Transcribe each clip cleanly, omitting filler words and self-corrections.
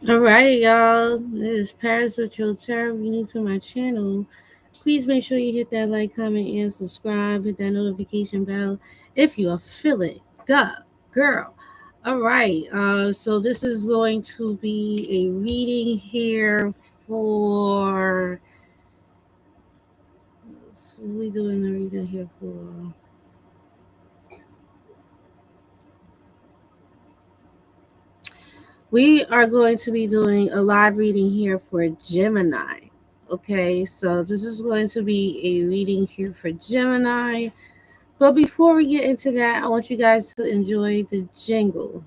All right, y'all. This is Paris with your tarot. If you're new to my channel, please make sure you hit that like, comment, and subscribe. Hit that notification bell if you are feeling the girl. All right. So this is going to be a reading here for. We doing a reading here for. We are going to be doing a live reading here for Gemini. Okay, so this is going to be a reading here for Gemini. But before we get into that, I want you guys to enjoy the jingle.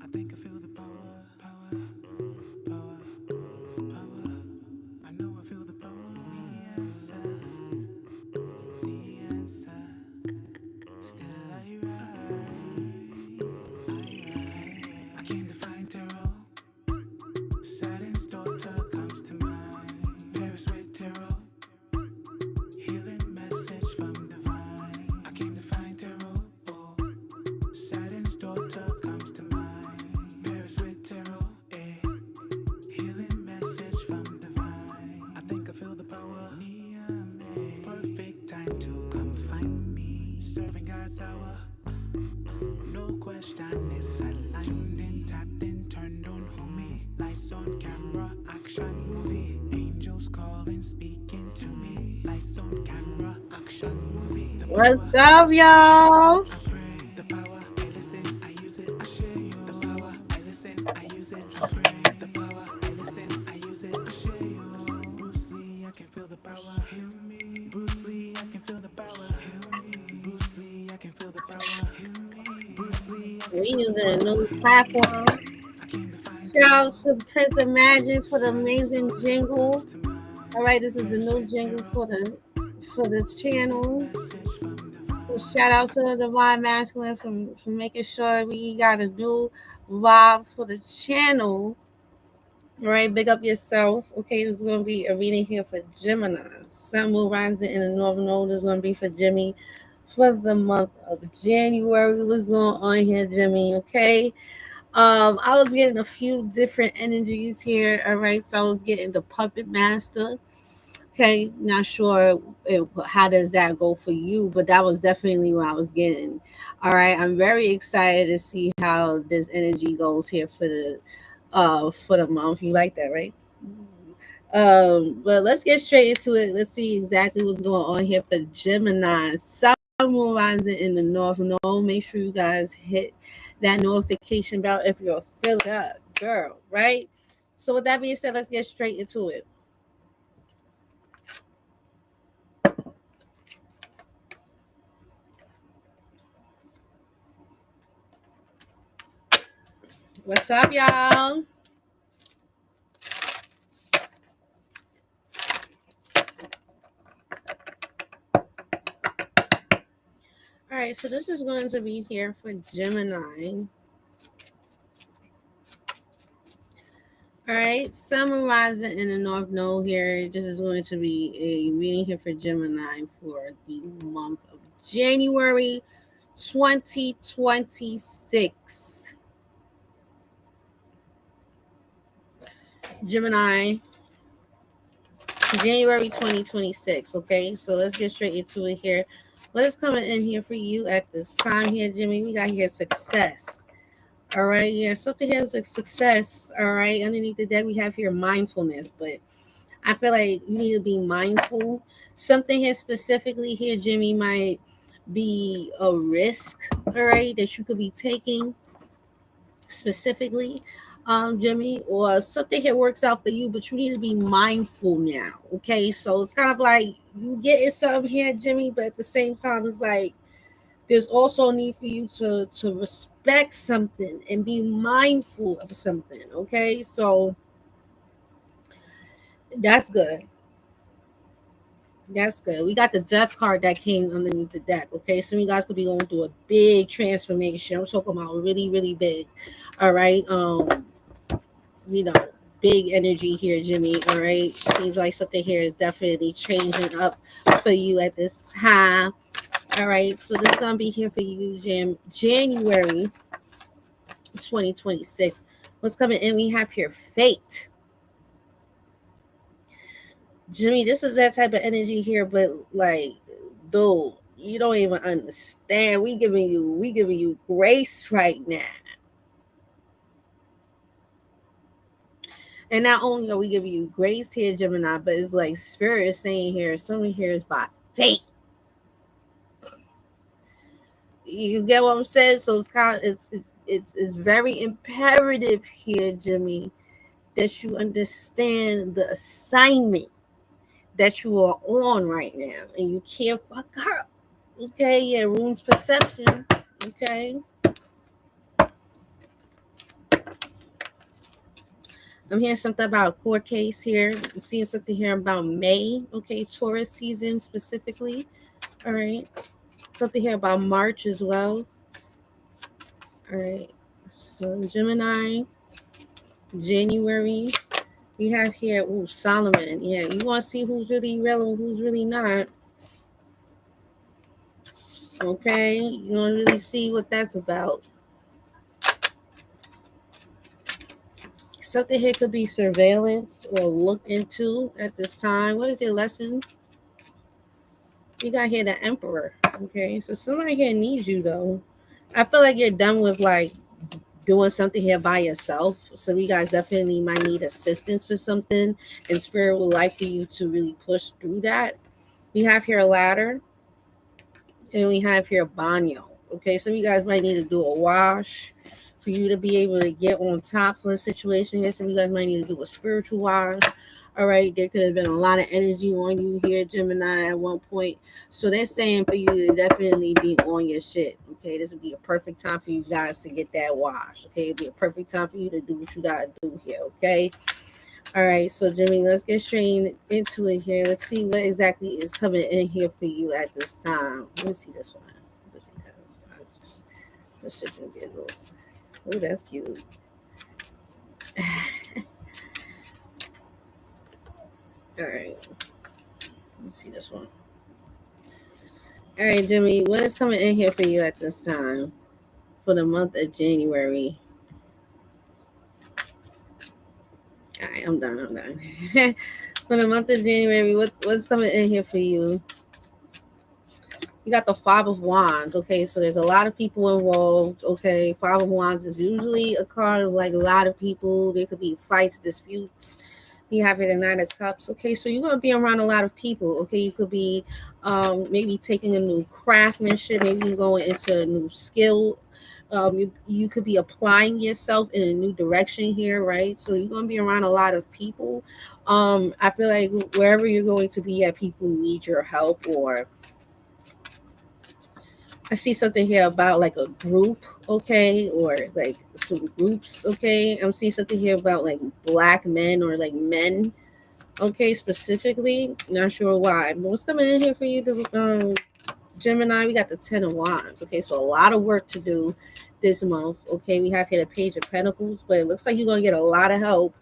I think I feel the power, power, power, power. I know I feel the power. The answer, the answer. Still I rise, I came to find tarot. Saturn's daughter comes to mind. Paris with tarot, healing message from divine. I came to find tarot. Oh, Saturn's daughter comes to mind. Paris with tarot, eh? Healing message from divine. I think I feel the power. Niame. Perfect time to come find me. Serving God's hour. No question, it's a lie. Tuned in, tapped in, turned on, homie. Lights on, camera, action, movie. Angels calling, speaking to me. Lights on, camera, action, movie. The What's power, I up, listen, I use it, y'all? I pray. The power, I listen, I use it, I share you. The power, I listen, I use it, I pray. The power, I listen, I use it, I share you. Bruce Lee, I can feel the power. Heal me. Bruce Lee, I can feel the power. Heal me. Bruce Lee, I can feel the power. Heal me. Bruce Lee, I can We feel the using a power. new Heal platform. me. I came to find Shout out tarot. to Prince Imagine for the Silence amazing daughter comes jingle. to All mind. right, this is the Paris new with jingle tarot. for the Healing channel. message from So shout divine. out to the Divine Masculine for making sure we got a new vibe for the channel. All right, big up yourself. Okay, this is gonna be a reading here for Gemini. Sun, Moon, Rising in the Northern Node is gonna be for Jimmy for the month of January. What's going on here, Jimmy? Okay. I was getting a few different energies here. All right, so I was getting the Puppet Master. Okay, not sure how does that go for you, but that was definitely what I was getting. All right, I'm very excited to see how this energy goes here for the month. You like that, right? But let's get straight into it. Let's see exactly what's going on here for Gemini. Sun, Moon, Rising in the North Node. Make sure you guys hit that notification bell if you're feeling up, girl. Right. So with that being said, let's get straight into it. What's up, y'all? All right, so this is going to be here for Gemini. All right, Sun Rising in the North Node here. This is going to be a reading here for Gemini for the month of January 2026. Gemini, January 2026. Okay, so let's get straight into it here. What is coming in here for you at this time here, Jimmy? We got here success. All right, yeah, something here is like success. All right, underneath the deck, we have here mindfulness, but I feel like you need to be mindful. Something here specifically here, Jimmy, might be a risk, all right, that you could be taking specifically, Jimmy, or something here works out for you, but you need to be mindful now. Okay, so it's kind of like you getting something here, Jimmy, but at the same time, it's like there's also a need for you to respect something and be mindful of something. Okay, so that's good. That's good. We got the death card that came underneath the deck. Okay, so you guys could be going through a big transformation. I'm talking about really, really big. All right. You know, big energy here, Jimmy. All right. Seems like something here is definitely changing up for you at this time. All right, so this is gonna be here for you, January 2026. What's coming in? We have here fate. Jimmy, this is that type of energy here, but like, dude, you don't even understand. We giving you grace right now. And not only are we giving you grace here, Gemini, but it's like spirit is saying here, something here is by fate. You get what I'm saying? So it's kind of it's very imperative here, Jimmy, that you understand the assignment that you are on right now, and you can't fuck up. Okay, yeah, runes perception. Okay, I'm hearing something about a court case here. I'm seeing something here about May. Okay, Taurus season specifically. All right, something here about March as well. All right, so Gemini, January. We have here, ooh, Solomon. Yeah, you want to see who's really relevant, who's really not. Okay, you want to really see what that's about. Something here could be surveillance or looked into at this time. What is your lesson? You got here the Emperor. Okay, so somebody here needs you though. I feel like you're done with like doing something here by yourself. So you guys definitely might need assistance for something, and Spirit would like for you to really push through that. We have here a ladder, and we have here banyo. Okay, so you guys might need to do a wash for you to be able to get on top for a situation here. So you guys might need to do a spiritual wash. All right, there could have been a lot of energy on you here, Gemini, at one point. So they're saying for you to definitely be on your shit. Okay, this would be a perfect time for you guys to get that wash. Okay, it'd be a perfect time for you to do what you gotta do here. Okay. All right, so Jimmy, let's get straight into it here. Let's see what exactly is coming in here for you at this time. Let me see this one. Because I just, let's just some giggles. Oh, that's cute. All right, let me see this one. All right, Jimmy, what is coming in here for you at this time for the month of January? All right, I'm done. I'm done. For the month of January, what's coming in here for you? You got the Five of Wands. Okay, so there's a lot of people involved. Okay, Five of Wands is usually a card of like a lot of people. There could be fights, disputes. You have it in Nine of Cups. Okay, so you're gonna be around a lot of people. Okay, you could be maybe taking a new craftsmanship. Maybe you're going into a new skill. You could be applying yourself in a new direction here, right? So you're gonna be around a lot of people. I feel like wherever you're going to be at, people need your help, or I see something here about like a group, okay, or like some groups, okay. I'm seeing something here about like black men or like men, okay, specifically. Not sure why, but what's coming in here for you, Gemini? We got the Ten of Wands, okay, so a lot of work to do this month, okay. We have here the Page of Pentacles, but it looks like you're gonna get a lot of help.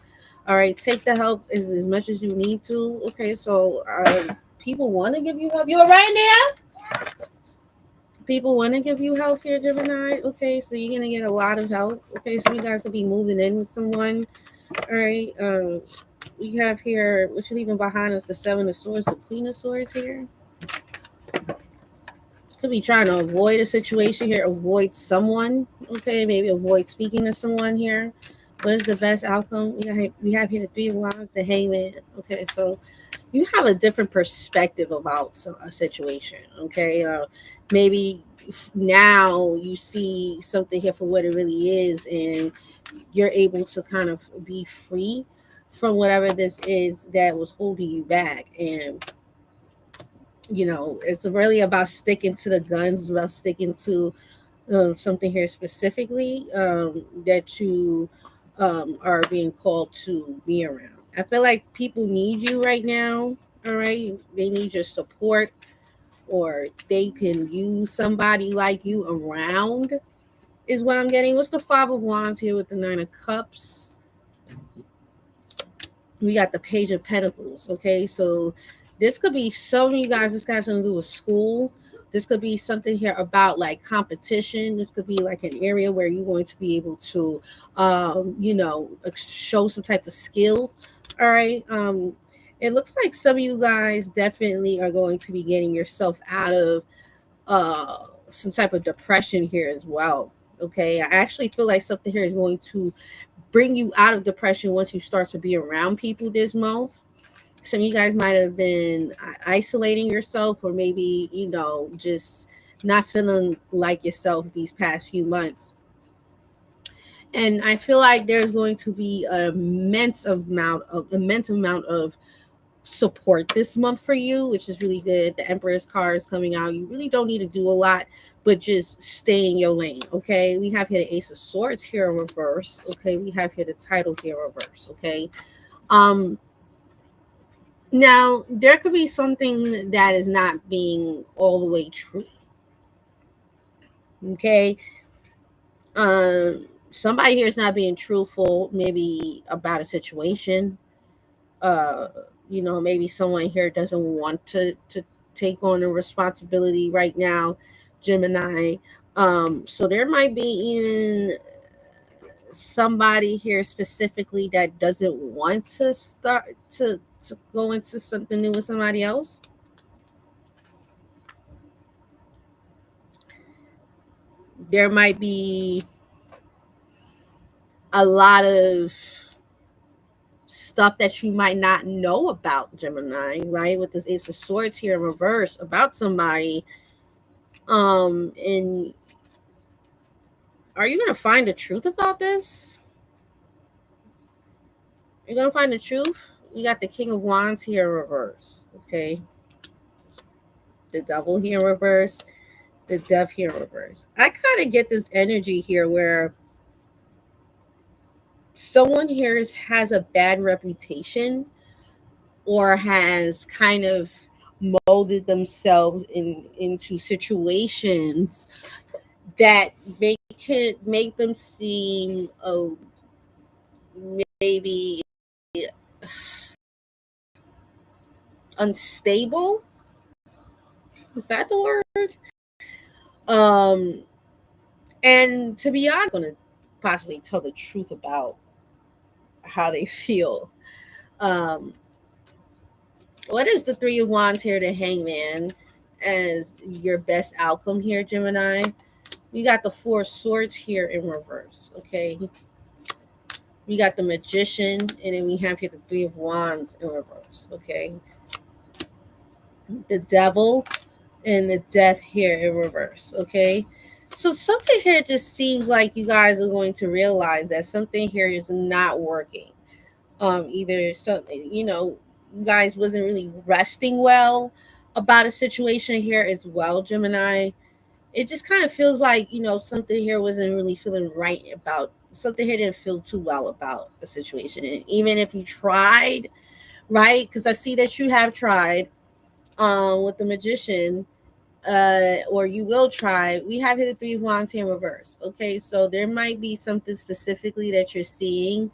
All right, take the help as much as you need to, okay. So people want to give you help. You all right now? People want to give you help here, Gemini. Okay, so you're gonna get a lot of help. Okay, so you guys will be moving in with someone. All right. We have here what you're leaving behind is the Seven of Swords, the Queen of Swords here. Could be trying to avoid a situation here, avoid someone. Okay, maybe avoid speaking to someone here. What is the best outcome? We have here the Three of Wands, the Hangman. Okay, so you have a different perspective about a situation. Okay, maybe now you see something here for what it really is, and you're able to kind of be free from whatever this is that was holding you back. And it's really about sticking to the guns, about sticking to something here specifically that you are being called to be around. I feel like people need you right now. All right, they need your support, or they can use somebody like you around. Is what I'm getting. What's the Five of Wands here with the Nine of Cups? We got the Page of Pentacles. Okay, so this could be some of you guys. This got something to do with school. This could be something here about like competition. This could be like an area where you're going to be able to, show some type of skill. All right. It looks like some of you guys definitely are going to be getting yourself out of some type of depression here as well. Okay. I actually feel like something here is going to bring you out of depression once you start to be around people this month. Some of you guys might have been isolating yourself, or maybe, just not feeling like yourself these past few months. And I feel like there's going to be an immense amount of support this month for you, which is really good. The Emperor's card is coming out. You really don't need to do a lot, but just stay in your lane. Okay. We have here the Ace of Swords here in reverse. Okay. We have here the title here in reverse. Okay. Um, Now, there could be something that is not being all the way true. Okay. Somebody here is not being truthful, maybe about a situation. Uh, maybe someone here doesn't want to take on a responsibility right now, Gemini. So there might be even somebody here specifically that doesn't want to start to go into something new with somebody else. There might be a lot of stuff that you might not know about, Gemini, right? With this Ace of Swords here in reverse about somebody. And are you gonna find the truth about this? You're gonna find the truth. We got the King of Wands here in reverse. Okay. The Devil here in reverse. The Death here in reverse. I kind of get this energy here where someone here has a bad reputation, or has kind of molded themselves into situations that could make them seem, maybe unstable. Is that the word? Um, and to be honest, I'm going to possibly tell the truth about how they feel. Um, what is the Three of Wands here, the Hangman, as your best outcome here, Gemini? We got the Four Swords here in reverse. Okay. We got the Magician, and then we have here the Three of Wands in reverse. Okay. The Devil and the Death here in reverse. Okay. So something here just seems like you guys are going to realize that something here is not working. Either something, you guys wasn't really resting well about a situation here as well, Gemini. It just kind of feels like, something here wasn't really feeling right about something here, didn't feel too well about the situation. And even if you tried, right? Because I see that you have tried with the Magician, or you will try. We have here the Three of Wands here in reverse. Okay, so there might be something specifically that you're seeing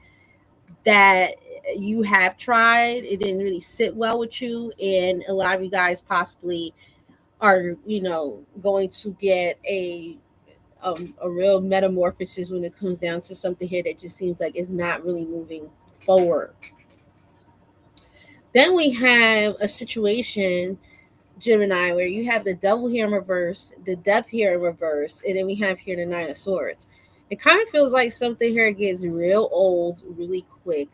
that you have tried. It didn't really sit well with you, and a lot of you guys possibly are, going to get a real metamorphosis when it comes down to something here that just seems like it's not really moving forward. Then we have a situation, Gemini, where you have the Devil here in reverse, the Death here in reverse, and then we have here the Nine of Swords. It kind of feels like something here gets real old really quick.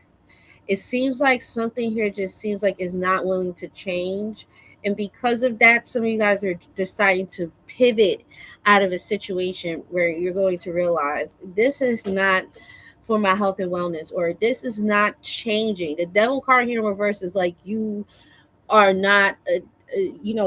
It seems like something here just seems like is not willing to change. And because of that, some of you guys are deciding to pivot out of a situation where you're going to realize this is not for my health and wellness, or this is not changing. The Devil card here in reverse is like you are not,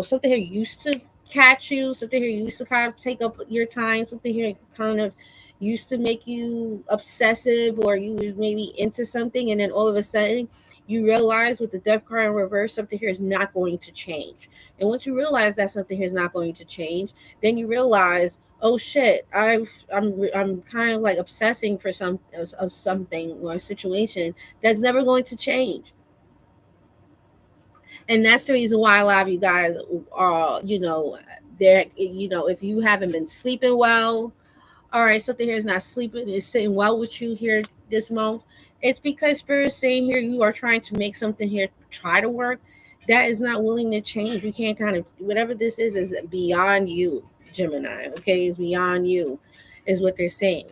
something here used to catch you, something here used to kind of take up your time, something here kind of used to make you obsessive, or you was maybe into something, and then all of a sudden you realize with the Death card in reverse, something here is not going to change. And once you realize that something here is not going to change, then you realize, oh shit, I'm kind of like obsessing for of something or a situation that's never going to change. And that's the reason why a lot of you guys are, there, you know, if you haven't been sleeping well, all right, something here is not sleeping, is sitting well with you here this month. It's because Spirit is saying here you are trying to make something here try to work that is not willing to change. You can't kind of, whatever this is beyond you, Gemini. Okay, is beyond you, is what they're saying.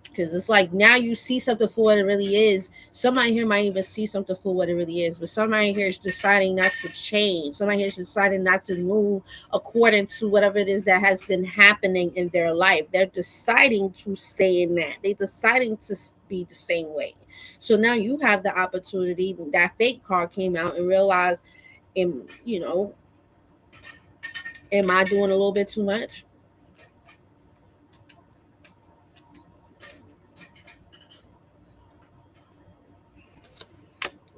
Because it's like now you see something for what it really is. Somebody here might even see something for what it really is, but somebody here is deciding not to change. Somebody here is deciding not to move according to whatever it is that has been happening in their life. They're deciding to stay in that. They're deciding to be the same way. So now you have the opportunity. That fake card came out and realized, you know, am I doing a little bit too much?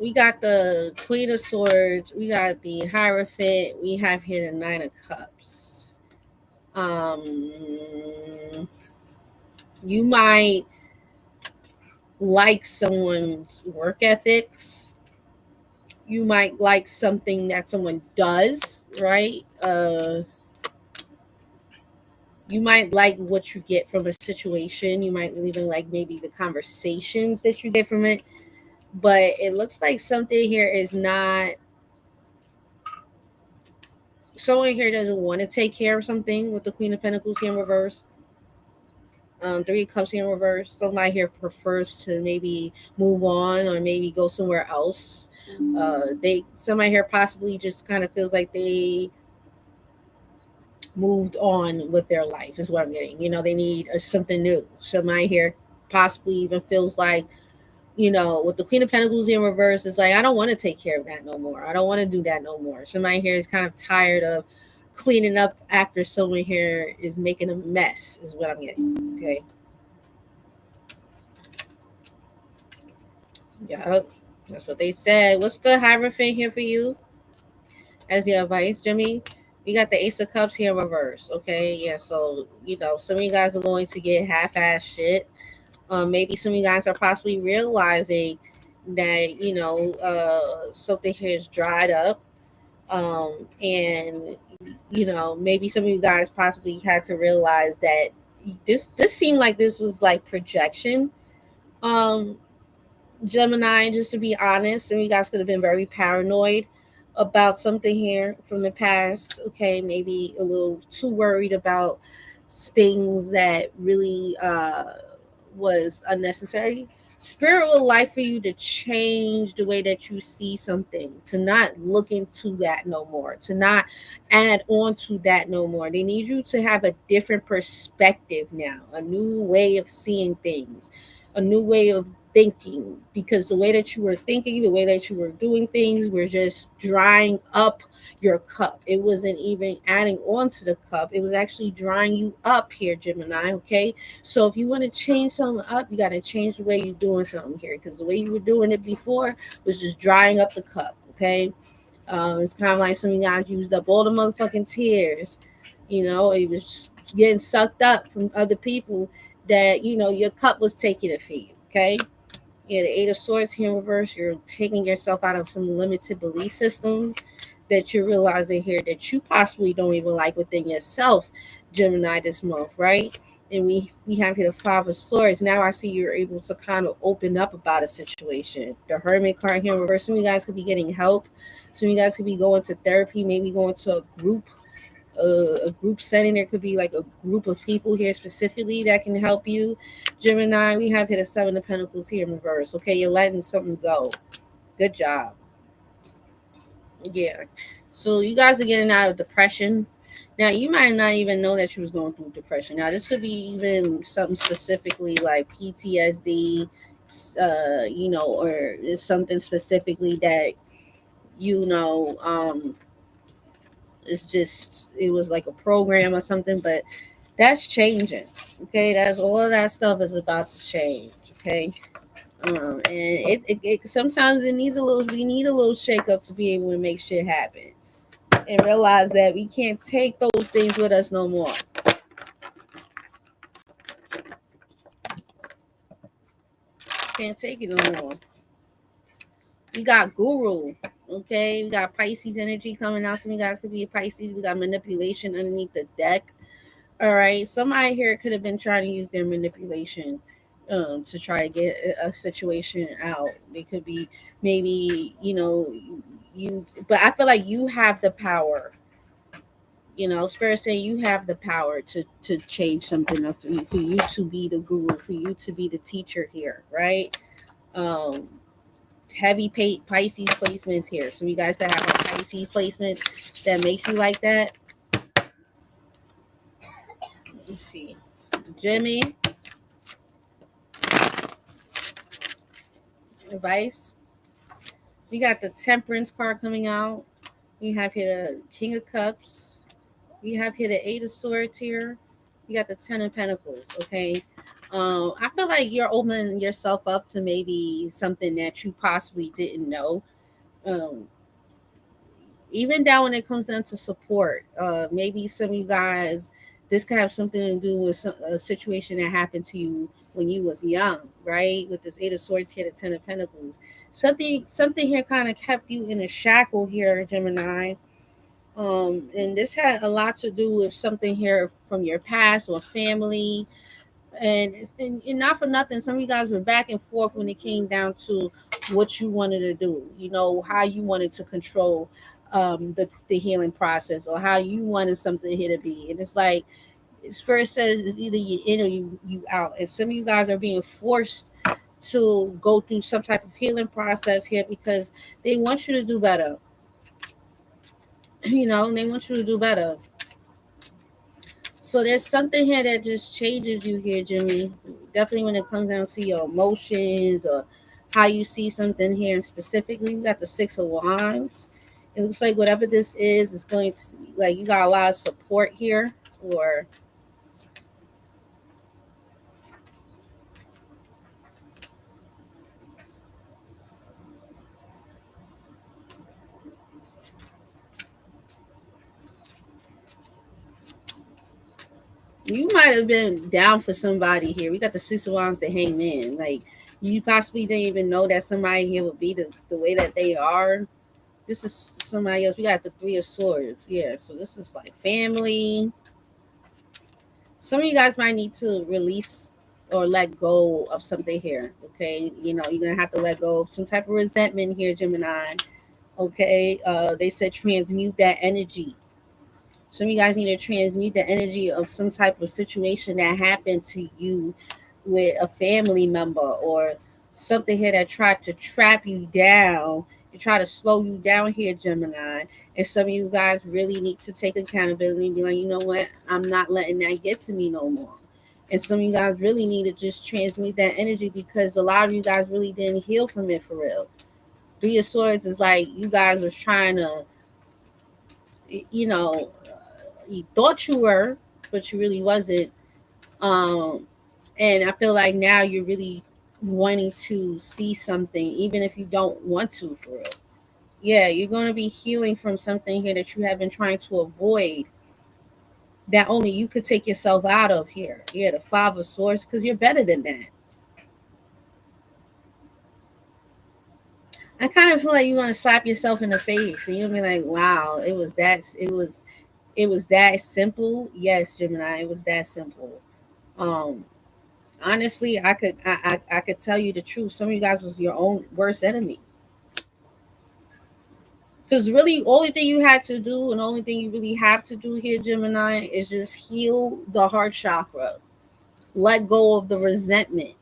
We got the Queen of Swords, we got the Hierophant, we have here the Nine of Cups. You might like someone's work ethics. You might like something that someone does, right? You might like what you get from a situation. You might even like maybe the conversations that you get from it. But it looks like something here is not, someone here doesn't want to take care of something with the Queen of Pentacles here in reverse. Three of Cups here in reverse. Somebody here prefers to maybe move on or maybe go somewhere else. Somebody here possibly just kind of feels like they moved on with their life is what I'm getting. You know, they need something new. Somebody here possibly even feels like, you know, with the Queen of Pentacles in reverse, it's like, I don't want to take care of that no more. I don't want to do that no more. Somebody here is kind of tired of cleaning up after someone here is making a mess, is what I'm getting. Okay. Yeah, that's what they said. What's the Hierophant here for you as your advice, Jimmy? We got the Ace of Cups here in reverse. Okay. Yeah. So, you know, some of you guys are going to get half-ass shit. Maybe some of you guys are possibly realizing that, you know, something here is dried up. And you know, maybe some of you guys possibly had to realize that this seemed like this was like projection. Um, Gemini, just to be honest, some of you guys could have been very paranoid about something here from the past. Okay, maybe a little too worried about things that really was unnecessary. Spirit would like for you to change the way that you see something, to not look into that no more, to not add on to that no more. They need you to have a different perspective now, a new way of seeing things, a new way of thinking, because the way that you were thinking, the way that you were doing things were just drying up your cup. It wasn't even adding on to the cup. It was actually drying you up here, Gemini. Okay. So if you want to change something up, you got to change the way you're doing something here, because the way you were doing it before was just drying up the cup. Okay. It's kind of like some of you guys used up all the motherfucking tears. You know, it was getting sucked up from other people that, you know, your cup was taking it for you. Okay. Yeah, the Eight of Swords here in reverse, you're taking yourself out of some limited belief system that you're realizing here that you possibly don't even like within yourself, Gemini, this month, right? And we have here the Five of Swords. Now I see you're able to kind of open up about a situation. The Hermit card here in reverse. Some of you guys could be getting help. Some of you guys could be going to therapy, maybe going to a group setting. There could be like a group of people here specifically that can help you. Gemini, we have here the Seven of Pentacles here in reverse. Okay, you're letting something go. Good job. Yeah. So you guys are getting out of depression. Now you might not even know that you was going through depression. Now this could be even something specifically like PTSD, you know, or it's something specifically that, you know, it's just, it was like a program or something, but that's changing. Okay, that's all of that stuff is about to change. Okay. And it sometimes it needs a little, we need a little shake up to be able to make shit happen and realize that we can't take those things with us no more. Can't take it no more. We got Guru. Okay, we got Pisces energy coming out. Some of you guys could be a Pisces. We got manipulation underneath the deck. All right, somebody here could have been trying to use their manipulation to try to get a situation out. They could be maybe, you, but I feel like you have the power. Spirit saying you have the power to change something, or for you to be the guru, for you to be the teacher here, right? Um, heavy Pisces placements here. So you guys that have a Pisces placement that makes you like that. Let's see, Jimmy, advice. We got the Temperance card coming out. We have here the King of Cups. We have here the Eight of Swords here. You got the Ten of Pentacles. Okay. I feel like you're opening yourself up to maybe something that you possibly didn't know. Um, Even down when it comes down to support, maybe some of you guys, this could have something to do with a situation that happened to you when you was young, right? With this Eight of Swords here, the Ten of Pentacles, something here kind of kept you in a shackle here, Gemini. And this had a lot to do with something here from your past or family. And not for nothing, some of you guys were back and forth when it came down to what you wanted to do, how you wanted to control the healing process, or how you wanted something here to be. And it's like Spirit says it's either you in or you out. And some of you guys are being forced to go through some type of healing process here because they want you to do better. They want you to do better. So there's something here that just changes you here, Jimmy. Definitely when it comes down to your emotions or how you see something here. And specifically, you got the Six of Wands. It looks like whatever this is going to, like, you got a lot of support here, or you might have been down for somebody here. We got the Six of Wands, the Hangman. Like, you possibly didn't even know that somebody here would be the way that they are. This is somebody else. We got the Three of Swords. Yeah, so this is like family. Some of you guys might need to release or let go of something here. Okay, you're gonna have to let go of some type of resentment here, Gemini. Okay, they said transmute that energy. Some of you guys need to transmute the energy of some type of situation that happened to you with a family member, or something here that tried to trap you down and try to slow you down here, Gemini. And some of you guys really need to take accountability and be like, you know what? I'm not letting that get to me no more. And some of you guys really need to just transmute that energy, because a lot of you guys really didn't heal from it for real. Three of Swords is like you guys was trying to, you know, you thought you were, but you really wasn't. Um, and I feel like now you're really wanting to see something, even if you don't want to, for real. Yeah, you're going to be healing from something here that you have been trying to avoid, that only you could take yourself out of here. Yeah, the Five of Swords, because you're better than that. I kind of feel like you want to slap yourself in the face and you'll be like, wow, it was that simple. Yes, Gemini, it was that simple. Um, Honestly, I could tell you the truth. Some of you guys was your own worst enemy. Because really, only thing you had to do, and only thing you really have to do here, Gemini, is just heal the heart chakra. Let go of the resentment.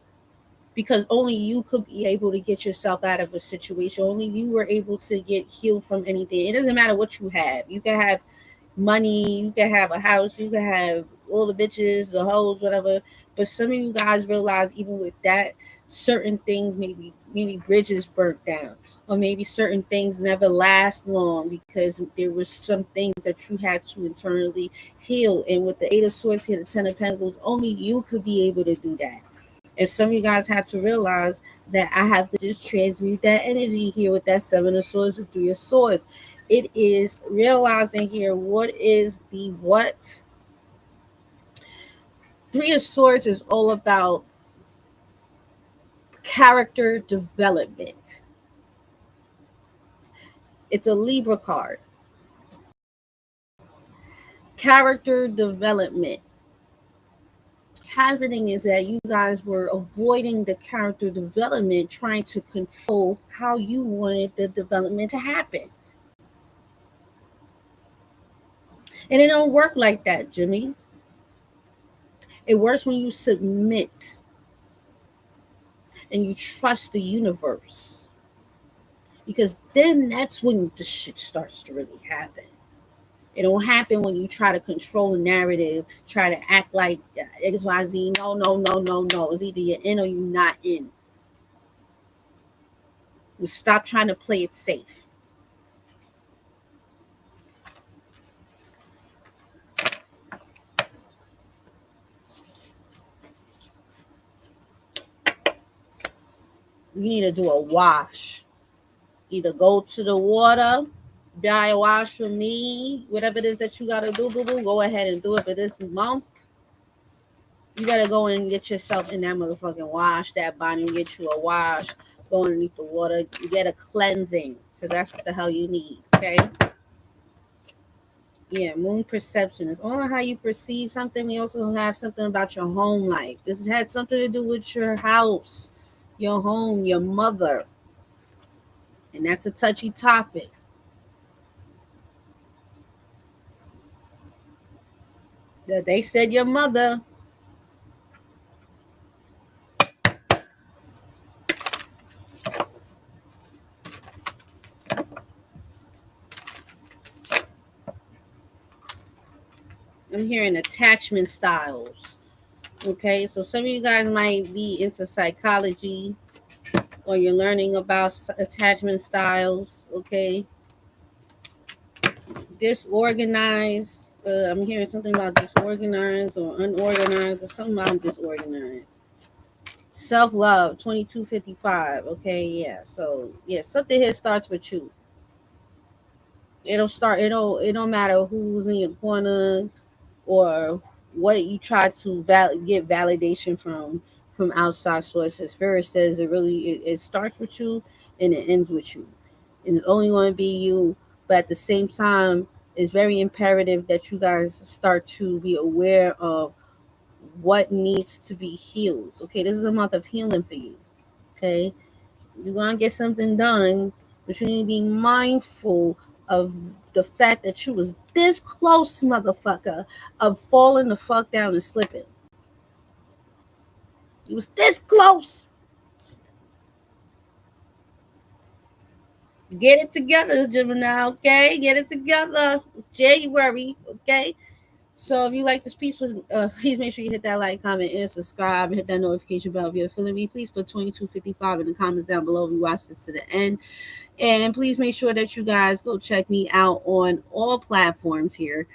Because only you could be able to get yourself out of a situation. Only you were able to get healed from anything. It doesn't matter what you have. You can have money, you can have a house, you can have all the bitches, the hoes, whatever. But some of you guys realize even with that, certain things, maybe bridges burnt down, or maybe certain things never last long because there was some things that you had to internally heal. And with the Eight of Swords here, the Ten of Pentacles, only you could be able to do that. And some of you guys have to realize that I have to just transmute that energy here with that Seven of Swords and Three of Swords. It is realizing here what is the what. Three of Swords is all about character development. It's a Libra card. Character development. What's happening is that you guys were avoiding the character development, trying to control how you wanted the development to happen. And it don't work like that, Jimmy. It works when you submit and you trust the universe. Because then that's when the shit starts to really happen. It don't happen when you try to control the narrative, try to act like XYZ. No, no, no, no, no. It's either you're in or you're not in. We stop trying to play it safe. You need to do a wash. Either go to the water, buy a wash from me, whatever it is that you gotta do, boo boo. Go ahead and do it for this month. You gotta go and get yourself in that motherfucking wash, that body, and get you a wash. Go underneath the water, you get a cleansing, because that's what the hell you need. Okay. Yeah, moon perception is all how you perceive something. We also have something about your home life. This has had something to do with your house, your home, your mother. And that's a touchy topic. They said your mother. I'm hearing attachment styles. Okay, so some of you guys might be into psychology or you're learning about attachment styles. Okay, disorganized. I'm hearing something about disorganized or unorganized or something about disorganized. Self-love 2255. Okay, yeah. So yeah, something here starts with you. It don't matter who's in your corner or what you try to get validation from outside sources. Spirit says it starts with you and it ends with you. And it's only going to be you, but at the same time, it's very imperative that you guys start to be aware of what needs to be healed. Okay, this is a month of healing for you. Okay, you're gonna get something done, but you need to be mindful of the fact that you was this close, motherfucker, of falling the fuck down and slipping. You was this close. Get it together, Gemini, okay? Get it together. It's January, okay? So if you like this piece, please make sure you hit that like, comment, and subscribe, and hit that notification bell if you're feeling me. Please put 2255 in the comments down below if you watch this to the end. And please make sure that you guys go check me out on all platforms here.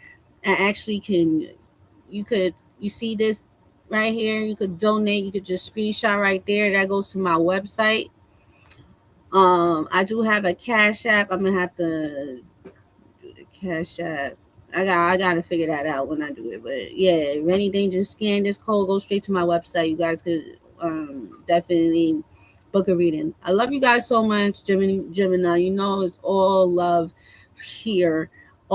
And actually you see this right here, you could donate, you could just screenshot right there. That goes to my website. I do have a Cash App. I'm gonna have to do the Cash App. I gotta figure that out when I do it. But yeah, if anything, just scan this code, go straight to my website. You guys could definitely book a reading. I love you guys so much, Gemini. You know it's all love here.